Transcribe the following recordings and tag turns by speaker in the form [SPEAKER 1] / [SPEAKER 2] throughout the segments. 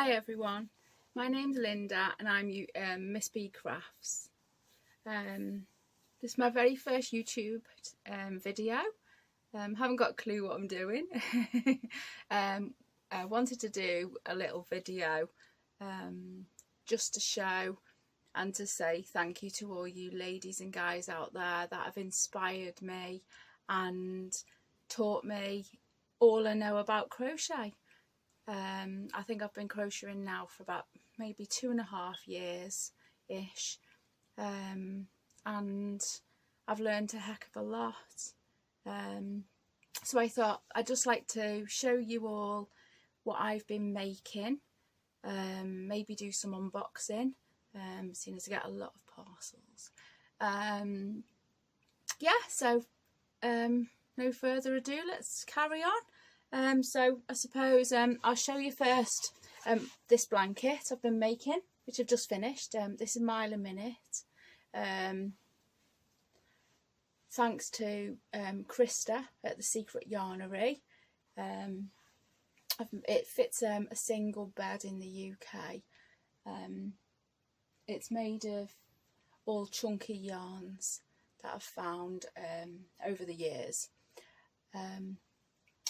[SPEAKER 1] Hi everyone, my name's Linda and I'm Miss B Crafts. This is my very first YouTube video. Haven't got a clue what I'm doing. I wanted to do a little video just to show and to say thank you to all you ladies and guys out there that have inspired me and taught me all I know about crochet. I think I've been crocheting now for about maybe 2.5 years ish, and I've learned a heck of a lot. So I thought I'd just like to show you all what I've been making, maybe do some unboxing, seeing as I get a lot of parcels. Yeah, so no further ado, let's carry on. So I suppose I'll show you first this blanket I've been making, which I've just finished. This is Mile a Minute. Thanks to Krista at the Secret Yarnery. It fits a single bed in the UK. It's made of all chunky yarns that I've found over the years.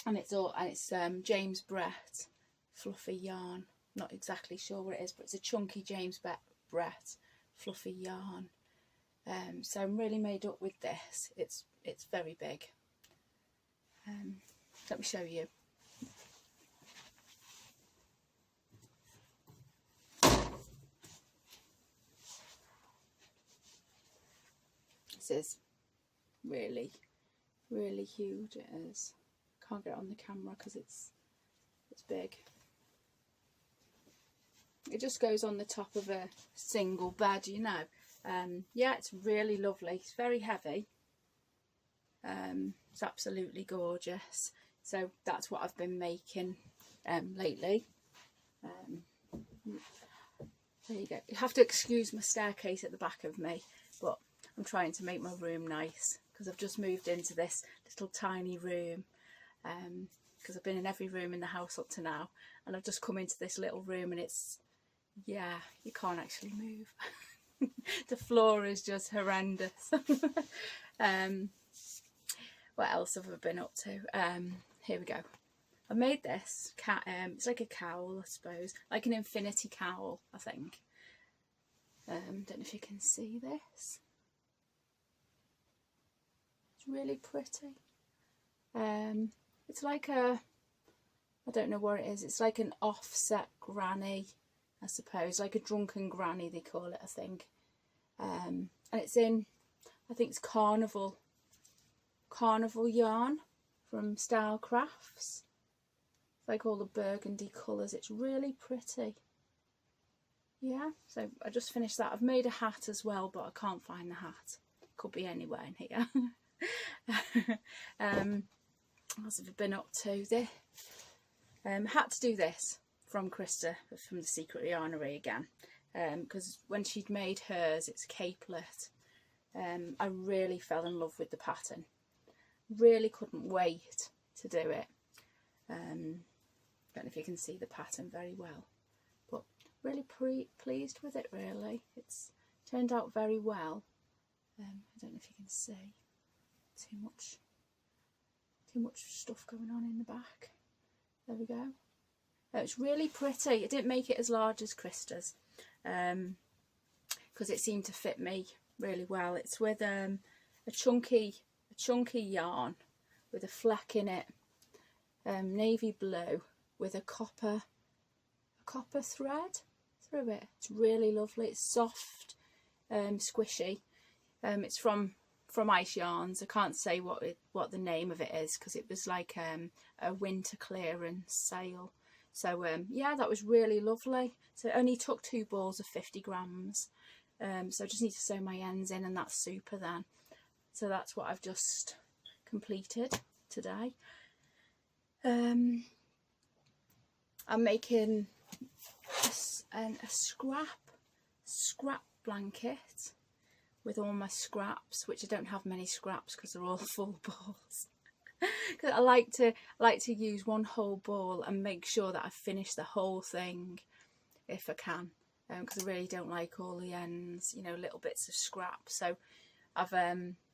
[SPEAKER 1] And it's James Brett fluffy yarn. Not exactly sure what it is, but it's a chunky James Brett fluffy yarn. So I'm really made up with this. It's very big. Let me show you. This is really, really huge. It is. Can't get it on the camera because it's big. It just goes on the top of a single bed, you know. Yeah, it's really lovely. It's very heavy. It's absolutely gorgeous. So that's what I've been making lately. There you go. You have to excuse my staircase at the back of me, but I'm trying to make my room nice because I've just moved into this little tiny room. Because I've been in every room in the house up to now, and I've just come into this little room and it's, yeah, you can't actually move. The floor is just horrendous. What else have I been up to? Here we go. I made this cat. It's like a cowl, I suppose, like an infinity cowl, I think. Don't know if you can see this. It's really pretty. It's like a, I don't know what it is, it's like an offset granny, I suppose, like a drunken granny they call it, I think. And it's in, I think it's carnival yarn from Style Crafts. It's like all the burgundy colours, it's really pretty. Yeah, so I just finished that. I've made a hat as well, but I can't find the hat. Could be anywhere in here. What else have I been up to? Had to do this from Krista from the Secret Yarnery again, because when she'd made hers, it's a capelet. I really fell in love with the pattern. Really couldn't wait to do it. Don't know if you can see the pattern very well, but really pleased with it. Really, it's turned out very well. I don't know if you can see too much stuff going on in the back. There we go. It's really pretty. I didn't make it as large as Krista's because it seemed to fit me really well. It's with a chunky yarn with a fleck in it, navy blue with a copper thread through it. It's really lovely. It's soft, squishy. It's from Ice Yarns. I can't say what the name of it is because it was like a winter clearance sale. So yeah, that was really lovely. So it only took 2 balls of 50 grams. So I just need to sew my ends in and that's super then. So that's what I've just completed today. I'm making a scrap blanket with all my scraps, which I don't have many scraps because they're all full balls. Because I like to use one whole ball and make sure that I finish the whole thing if I can, because I really don't like all the ends, you know, little bits of scrap. So I've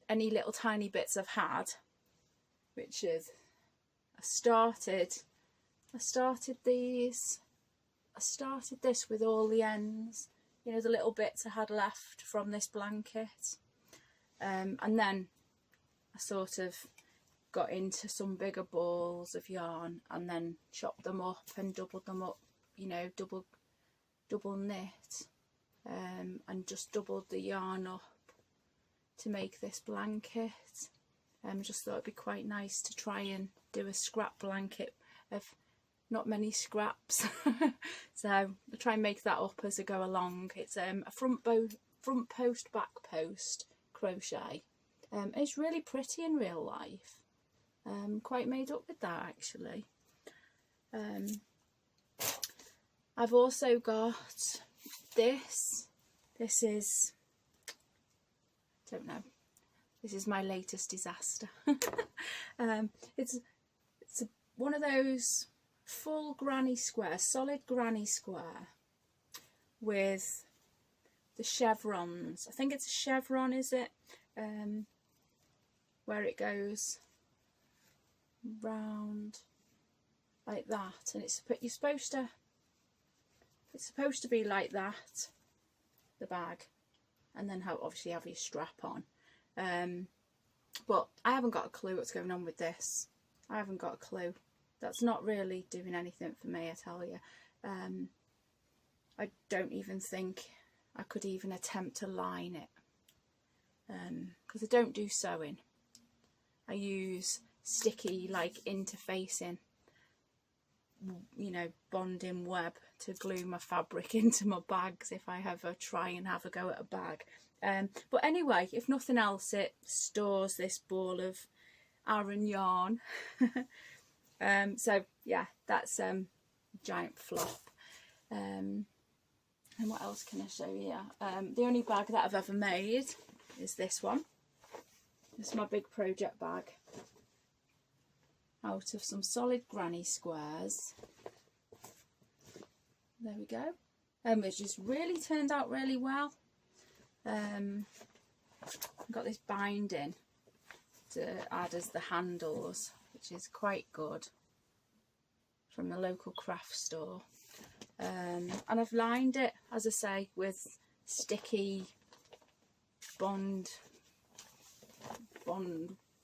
[SPEAKER 1] any little tiny bits I've had, which is I started this with all the ends, you know, the little bits I had left from this blanket, and then I sort of got into some bigger balls of yarn and then chopped them up and doubled them up, you know, double knit, and just doubled the yarn up to make this blanket. Just thought it'd be quite nice to try and do a scrap blanket of not many scraps. So I'll try and make that up as I go along. It's a front post, back post crochet. It's really pretty in real life. Quite made up with that actually. I've also got this. This is, don't know, this is my latest disaster. It's one of those full granny square, solid granny square with the chevrons. I think it's a chevron, is it? Where it goes round like that, and it's supposed to be like that, the bag, and then obviously have your strap on. But I haven't got a clue what's going on with this. I haven't got a clue. That's not really doing anything for me, I tell you. I don't even think I could even attempt to line it, because I don't do sewing. I use sticky, like, interfacing, you know, bonding web to glue my fabric into my bags if I ever try and have a go at a bag. But anyway, if nothing else, it stores this ball of Aran yarn. So yeah, that's giant flop. And what else can I show you? The only bag that I've ever made is this one. This is my big project bag out of some solid granny squares. There we go. Which just really turned out really well. I've got this binding to add as the handles, which is quite good, from the local craft store. And I've lined it, as I say, with sticky bond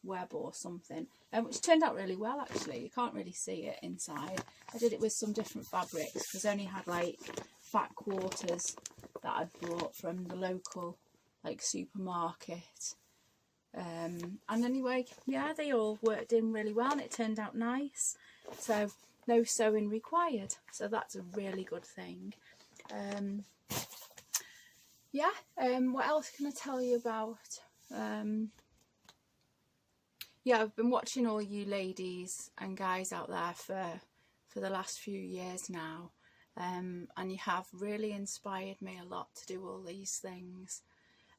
[SPEAKER 1] web or something, which turned out really well actually. You can't really see it inside. I did it with some different fabrics because I only had like fat quarters that I'd brought from the local like supermarket. And anyway, yeah, they all worked in really well and it turned out nice. So no sewing required, so that's a really good thing. What else can I tell you about? Yeah, I've been watching all you ladies and guys out there for the last few years now, and you have really inspired me a lot to do all these things.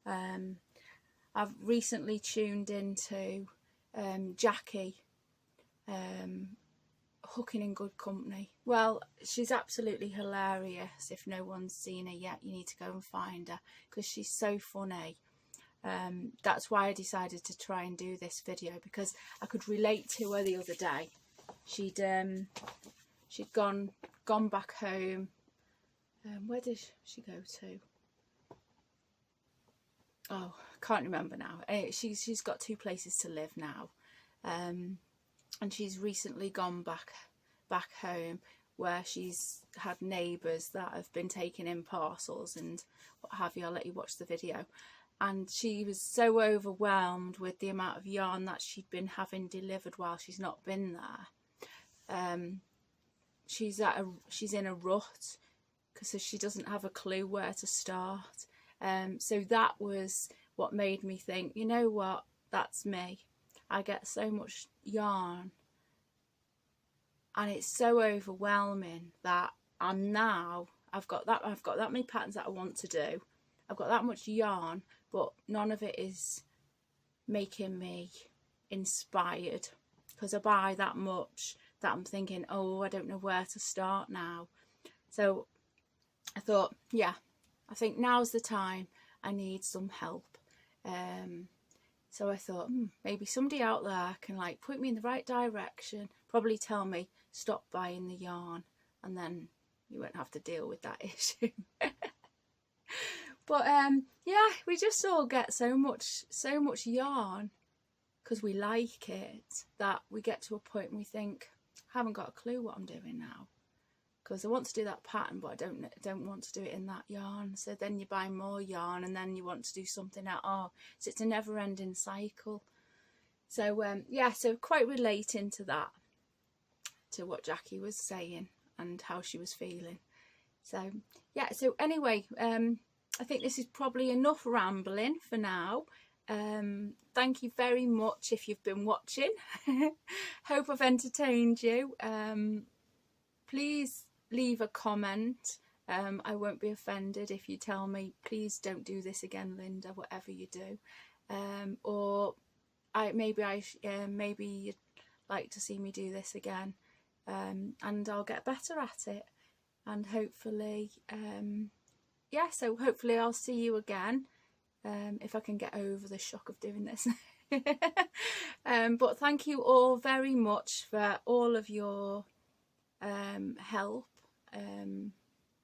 [SPEAKER 1] I've recently tuned into Jackie, Hooking in Good Company. Well, she's absolutely hilarious. If no one's seen her yet, you need to go and find her because she's so funny. That's why I decided to try and do this video, because I could relate to her the other day. She'd gone back home. Where did she go to? Oh, I can't remember now. She's got 2 places to live now, and she's recently gone back home, where she's had neighbours that have been taking in parcels and what have you. I'll let you watch the video. And she was so overwhelmed with the amount of yarn that she'd been having delivered while she's not been there. She's in a rut because she doesn't have a clue where to start. So that was what made me think, you know what, that's me. I get so much yarn and it's so overwhelming that I've got that many patterns that I want to do. I've got that much yarn, but none of it is making me inspired, because I buy that much that I'm thinking, oh, I don't know where to start now. So I thought, yeah, I think now's the time. I need some help. So I thought, maybe somebody out there can like point me in the right direction, probably tell me stop buying the yarn, and then you won't have to deal with that issue. But yeah, we just all get so much yarn because we like it, that we get to a point and we think, I haven't got a clue what I'm doing now, because I want to do that pattern but I don't want to do it in that yarn. So then you buy more yarn and then you want to do something else. Oh, so it's a never-ending cycle. So yeah, so quite relating to that, to what Jackie was saying and how she was feeling. So yeah, so anyway, I think this is probably enough rambling for now. Thank you very much if you've been watching. Hope I've entertained you. Please leave a comment. I won't be offended if you tell me, please don't do this again, Linda, whatever you do. Or maybe you'd like to see me do this again, and I'll get better at it. And hopefully, yeah, so hopefully I'll see you again, if I can get over the shock of doing this. But thank you all very much for all of your help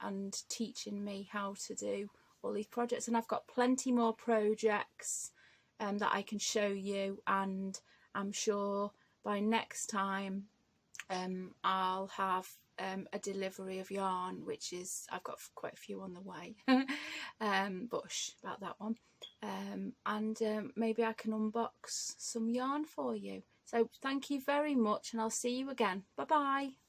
[SPEAKER 1] and teaching me how to do all these projects. And I've got plenty more projects that I can show you, and I'm sure by next time I'll have a delivery of yarn, which is, I've got quite a few on the way. But shh, about that one. And maybe I can unbox some yarn for you. So thank you very much, and I'll see you again. Bye bye.